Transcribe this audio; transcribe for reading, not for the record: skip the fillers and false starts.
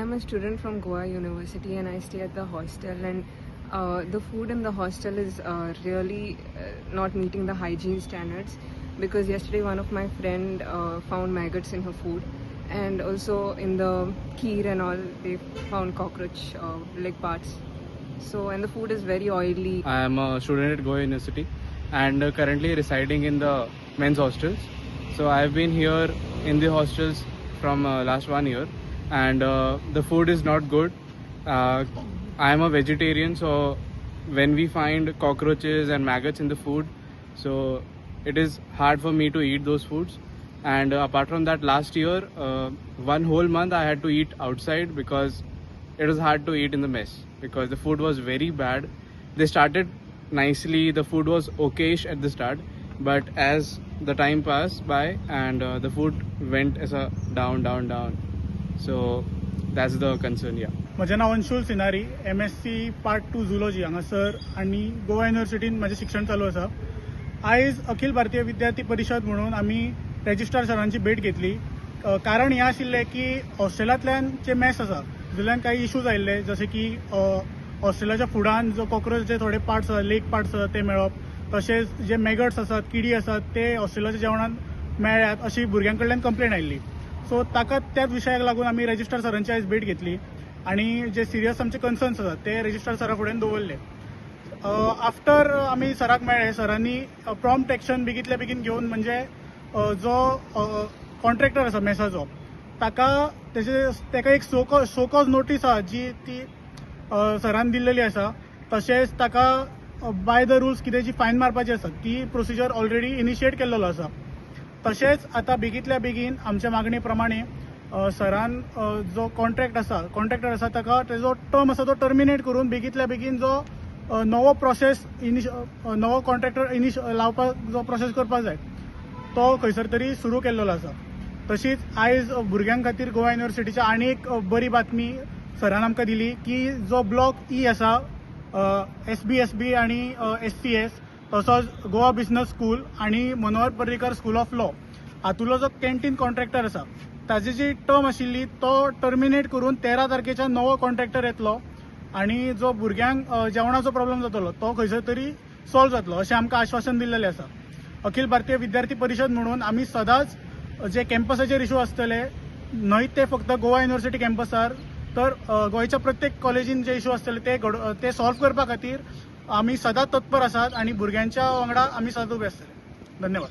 am a student from Goa University and I stay at the hostel, and the food in the hostel is really not meeting the hygiene standards, because yesterday one of my friend found maggots in her food, and also in the kheer and all they found cockroach leg parts. So, and the food is very oily. I am a student at Goa University and currently residing in the men's hostels. So I have been here in the hostels from last 1 year, and the food is not good. I am a vegetarian, so when we find cockroaches and maggots in the food, so it is hard for me to eat those foods. And apart from that, last year, 1 whole month I had to eat outside because it was hard to eat in the mess because the food was very bad. They started nicely, the food was okayish at the start, but as the time passed by and the food went as a down. So that's the concern. Yeah. म्हजें नांव Anshul Sinari, MSc part 2 zoology हांगासर आनी गोवा युनिवर्सिटीन म्हजें शिक्षण चालू आसा. आयज अखिल भारतीय विद्यार्थी परिशद म्हणून आमी रजिस्ट्रार सरांची भेट घेतली. कारण हें आशिल्लें की हॉस्टेलांतल्यान जे मॅस आसा तातूंतल्यान काही इश्यूज आयिल्ले, जशे की हॉस्टेलाच्या फुडान जो कॉक्रोचचे थोडे पार्ट्स आसा, लेग पार्ट्स आसा ते मेळप, तशेंच जे मॅगट्स आसात, किडी आसात ते हॉस्टेलाच्या जेवणान मेळ्ळ्यात अशी भुरग्यां कडल्यान कंप्लेन आयिल्ली. सो ताका त्याच विशयाक लागून आमी रजिस्ट्रार सरांची आयज भेट घेतली आनी जे सिरियस आमचे कन्सर्न्स आसात ते रजिस्ट्रार सरा फुड्यान दवरले. आफ्टर आमी सराक मेळ्ळे, सरांनी प्रॉम्प्ट एक्शन बेगीतल्या बेगीन घेवन म्हणजे जो कॉन्ट्रॅक्टर आसा मॅसाचो ताका एक सोकॉज नोटीस आसा जी ती सरान दिल्लेली आसा. तशेंच ताका बाय द रुल्स कितें जी फायन मारपाची आसा ती प्रोसिजर ऑलरेडी इनिशिएट केल्लो आसा. तशेंच आतां बेगीतल्या बेगीन आमच्या मागणे प्रमाणे सरान जो कॉन्ट्रॅक्टर आसा ताका तेजो टर्म आसा तो टर्मिनेट करून बेगीतल्या बेगीन जो नवो प्रोसेस नवो कॉन्ट्रॅक्टर लावपाक जो प्रोसेस करपाक जाय तो खंयसर तरी सुरू केल्लो आसा. तशीच आयज भुरग्यां खातीर गोवा युनिवर्सिटीची आनी एक बरी बातमी सरान आमकां दिली की जो ब्लॉक ई आसा, SBSB आनी SCS, तसोच गोवा बिझनेस स्कूल आनी Manohar Parrikar school of law हातूंतलो जो कॅन्टीन कॉन्ट्रॅक्टर आसा ताजी जी टर्म आशिल्ली तो टर्मिनेट करून 13 तारखेच्यान नवो कॉन्ट्रॅक्टर येतलो आनी जो भुरग्यांक जेवणाचो प्रॉब्लेम जातलो तो खंयसर तरी सॉल्व जातलो अशें आमकां आश्वासन दिल्लेलें आसा. अखिल भारतीय विद्यार्थी परिशद म्हणून आमी सदांच जे कॅम्पसाचेर इश्यू आसतले, न्हय ते फक्त गोवा युनिवर्सिटी कॅम्पसार, तर गोंयच्या प्रत्येक कॉलेजीन जे इश्यू आसतले ते सॉल्व करपा खातीर आमी सदांच तत्पर आसात आनी भुरग्यांच्या वांगडा आमी सदांच उबे आसतले. धन्यवाद.